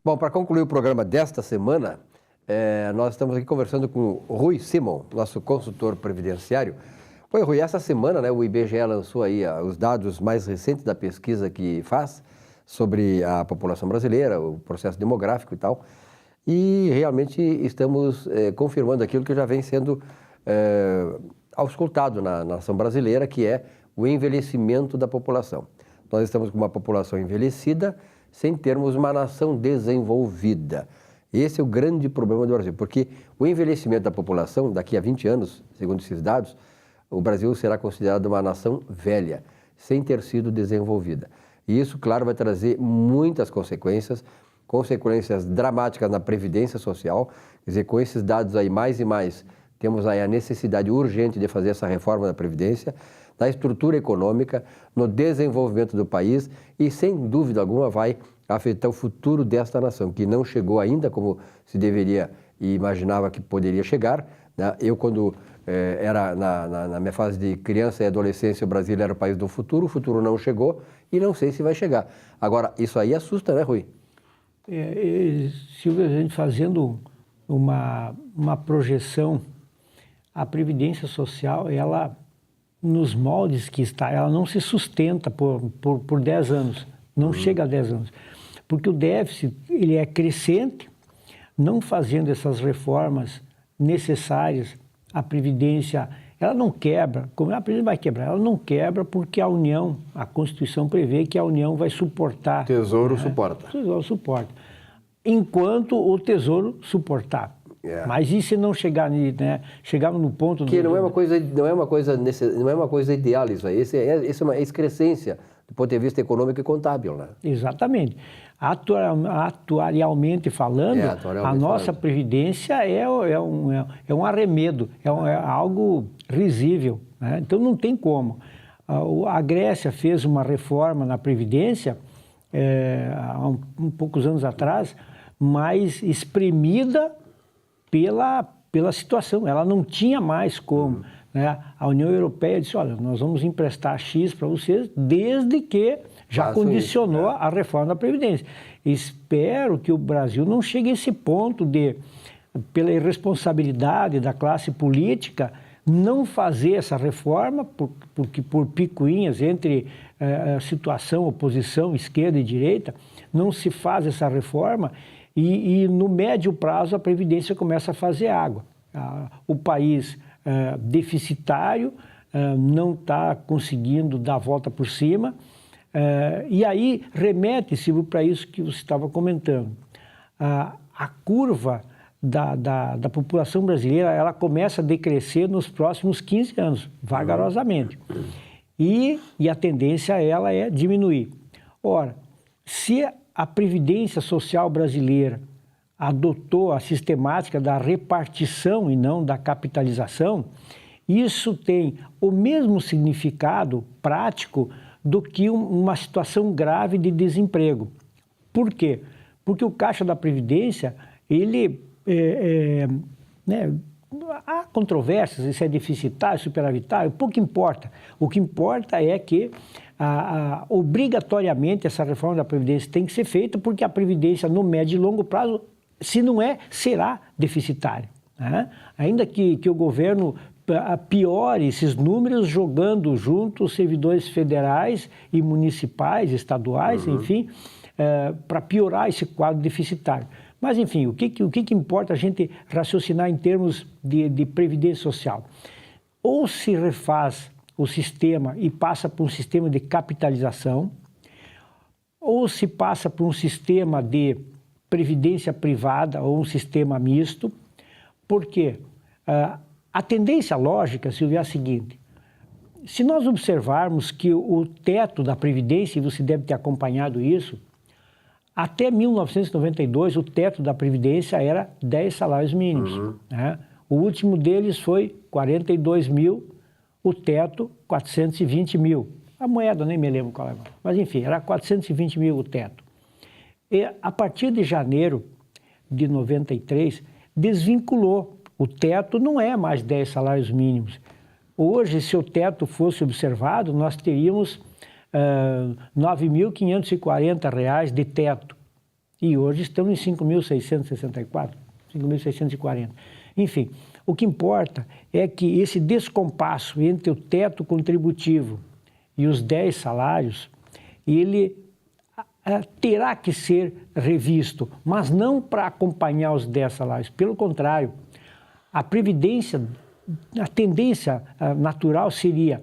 Bom, para concluir o programa desta semana, nós estamos aqui conversando com o Rui Simon, nosso consultor previdenciário. Oi, Rui, essa semana, né, o IBGE lançou aí os dados mais recentes da pesquisa que faz sobre a população brasileira, o processo demográfico e tal, e realmente estamos confirmando aquilo que já vem sendo auscultado na nação brasileira, que é o envelhecimento da população. Nós estamos com uma população envelhecida sem termos uma nação desenvolvida. Esse é o grande problema do Brasil, porque o envelhecimento da população, daqui a 20 anos, segundo esses dados, o Brasil será considerado uma nação velha, sem ter sido desenvolvida. E isso, claro, vai trazer muitas consequências dramáticas na previdência social. Quer dizer, com esses dados aí mais e mais, temos aí a necessidade urgente de fazer essa reforma da previdência, na estrutura econômica, no desenvolvimento do país e, sem dúvida alguma, vai afetar o futuro desta nação, que não chegou ainda como se deveria e imaginava que poderia chegar, né? Eu, quando era na minha fase de criança e adolescência, o Brasil era o país do futuro, o futuro não chegou e não sei se vai chegar. Agora, isso aí assusta, né, Rui? Silvio, a gente fazendo uma projeção, a Previdência Social, ela, nos moldes que está, ela não se sustenta por 10 anos, não chega a 10 anos. Porque o déficit, ele é crescente, não fazendo essas reformas necessárias, a Previdência, ela não quebra, como a Previdência vai quebrar, ela não quebra porque a União, a Constituição prevê que a União vai suportar. Tesouro suporta. O Tesouro suporta. Enquanto o Tesouro suportar. Mas e se não chegar, né, chegarmos no ponto... Que não é uma coisa ideal isso aí, isso é uma excrescência do ponto de vista econômico e contábil, né? Exatamente. Atuarialmente falando, a nossa Previdência é um arremedo, é algo risível, né? Então não tem como. A Grécia fez uma reforma na Previdência, há poucos anos atrás, mas espremida pela situação, ela não tinha mais como. Né? A União Europeia disse, olha, nós vamos emprestar X para vocês, desde que já condicionou a reforma da Previdência. Espero que o Brasil não chegue a esse ponto de, pela irresponsabilidade da classe política, não fazer essa reforma, porque por picuinhas entre situação, oposição, esquerda e direita, não se faz essa reforma e no médio prazo a Previdência começa a fazer água. O país deficitário não está conseguindo dar a volta por cima, e aí remete, Silvio, para isso que você estava comentando. A curva da população brasileira, ela começa a decrescer nos próximos 15 anos, vagarosamente. E a tendência ela é diminuir. Ora, se a Previdência Social brasileira adotou a sistemática da repartição e não da capitalização, isso tem o mesmo significado prático do que uma situação grave de desemprego. Por quê? Porque o Caixa da Previdência, ele né, há controvérsias, se é deficitário, superavitário, pouco importa. O que importa é que obrigatoriamente essa reforma da Previdência tem que ser feita, porque a Previdência no médio e longo prazo, se não será deficitária. Né? Ainda que o governo piore esses números jogando junto os servidores federais e municipais, estaduais, enfim, para piorar esse quadro deficitário. Mas, enfim, o que importa a gente raciocinar em termos de previdência social? Ou se refaz o sistema e passa por um sistema de capitalização, ou se passa por um sistema de previdência privada ou um sistema misto. Por quê? A tendência lógica, Silvia, é a seguinte: se nós observarmos que o teto da Previdência, e você deve ter acompanhado isso, até 1992 o teto da Previdência era 10 salários mínimos. Né? O último deles foi 42 mil, o teto 420 mil. A moeda, nem me lembro qual é, mas enfim, era 420 mil o teto. E a partir de janeiro de 93, desvinculou. O teto não é mais 10 salários mínimos. Hoje, se o teto fosse observado, nós teríamos R$ 9.540 de teto. E hoje estamos em 5.664, 5.640. Enfim, o que importa é que esse descompasso entre o teto contributivo e os 10 salários, ele terá que ser revisto, mas não para acompanhar os 10 salários. Pelo contrário, a Previdência, a tendência natural seria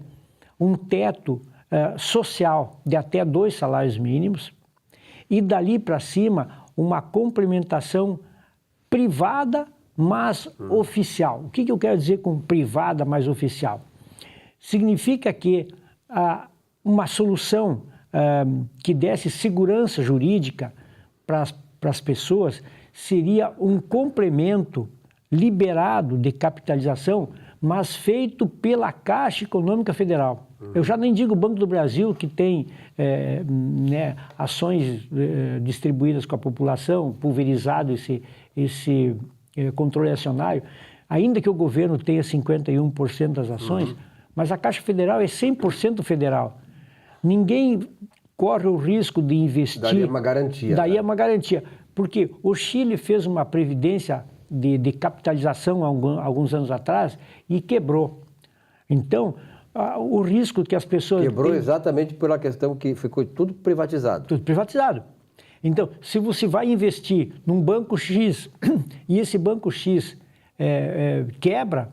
um teto social de até 2 salários mínimos e dali para cima uma complementação privada, mas oficial. O que eu quero dizer com privada, mas oficial? Significa que uma solução que desse segurança jurídica para as pessoas seria um complemento liberado de capitalização, mas feito pela Caixa Econômica Federal. Eu já nem digo o Banco do Brasil, que tem ações distribuídas com a população, pulverizado esse controle acionário, ainda que o governo tenha 51% das ações, mas a Caixa Federal é 100% federal. Ninguém corre o risco de investir. Daí é uma garantia. Daí é uma garantia. Porque o Chile fez uma previdência de capitalização há alguns anos atrás e quebrou. Então, o risco que as pessoas... Quebrou exatamente pela questão que ficou tudo privatizado. Tudo privatizado. Então, se você vai investir num banco X e esse banco X quebra,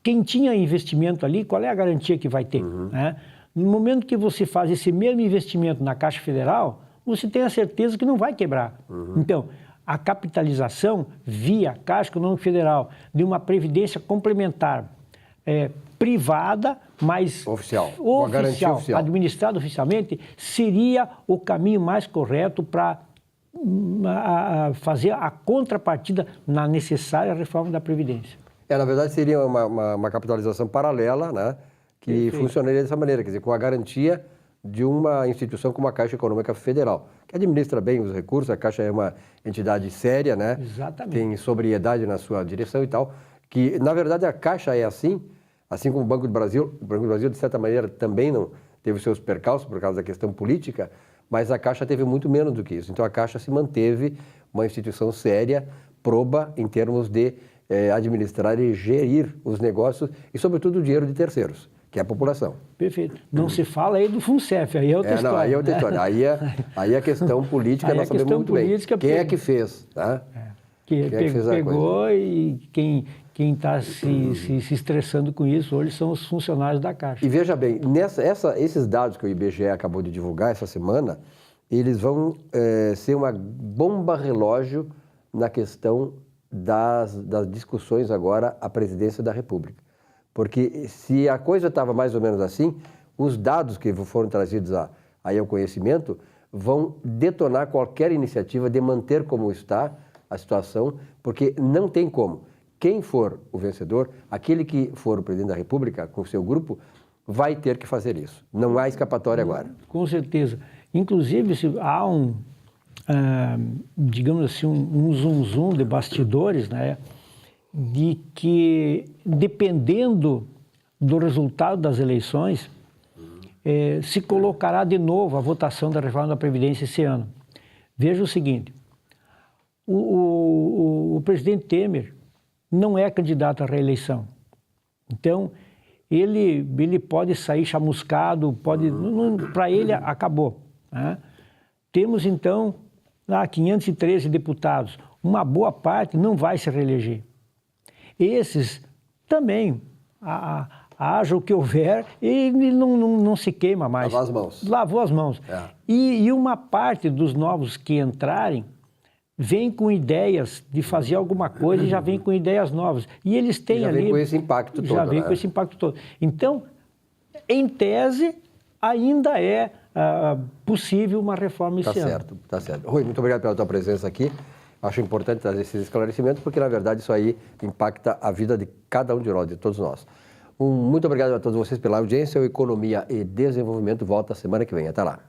quem tinha investimento ali, qual é a garantia que vai ter? Né? No momento que você faz esse mesmo investimento na Caixa Federal, você tem a certeza que não vai quebrar. Então, a capitalização via Caixa Econômica Federal de uma previdência complementar privada, mas oficial, uma garantia oficial, administrada oficialmente, seria o caminho mais correto para fazer a contrapartida na necessária reforma da Previdência. Na verdade, seria uma capitalização paralela, né, que Perfeito. Funcionaria dessa maneira, quer dizer, com a garantia de uma instituição como a Caixa Econômica Federal, que administra bem os recursos. A Caixa é uma entidade séria, né? Exatamente. Tem sobriedade na sua direção e tal, que, na verdade, a Caixa é assim como o Banco do Brasil. O Banco do Brasil, de certa maneira, também não teve os seus percalços por causa da questão política, mas a Caixa teve muito menos do que isso. Então, a Caixa se manteve uma instituição séria, proba em termos de administrar e gerir os negócios e, sobretudo, o dinheiro de terceiros, que é a população. Perfeito. Não se fala aí do FUNCEF, aí é outra história. Não, aí é outra história. Aí a questão política nós sabemos muito bem. Quem é que fez? Tá? Quem pegou e quem está se estressando com isso hoje são os funcionários da Caixa. E veja bem, esses dados que o IBGE acabou de divulgar essa semana, eles vão ser uma bomba relógio na questão das discussões agora à presidência da República. Porque se a coisa estava mais ou menos assim, os dados que foram trazidos aí ao conhecimento vão detonar qualquer iniciativa de manter como está a situação, porque não tem como. Quem for o vencedor, aquele que for o presidente da República, com o seu grupo, vai ter que fazer isso. Não há escapatória agora. Com certeza. Inclusive, se há digamos assim, um zum-zum de bastidores, né? De que, dependendo do resultado das eleições, se colocará de novo a votação da reforma da Previdência esse ano. Veja o seguinte, o presidente Temer não é candidato à reeleição. Então, ele pode sair chamuscado, para ele acabou. Né? Temos, então, 513 deputados. Uma boa parte não vai se reeleger. Esses também, haja o que houver, ele não se queima mais. Lavou as mãos. Lavou as mãos. E uma parte dos novos que entrarem vem com ideias de fazer alguma coisa e já vem com ideias novas. E eles têm já ali... Já vem com esse impacto todo. Já vem com esse impacto todo. Então, em tese, ainda é possível uma reforma esse ano. Tá certo. Rui, muito obrigado pela tua presença aqui. Acho importante trazer esses esclarecimentos, porque, na verdade, isso aí impacta a vida de cada um de nós, de todos nós. Muito obrigado a todos vocês pela audiência. O Economia e Desenvolvimento volta semana que vem. Até lá.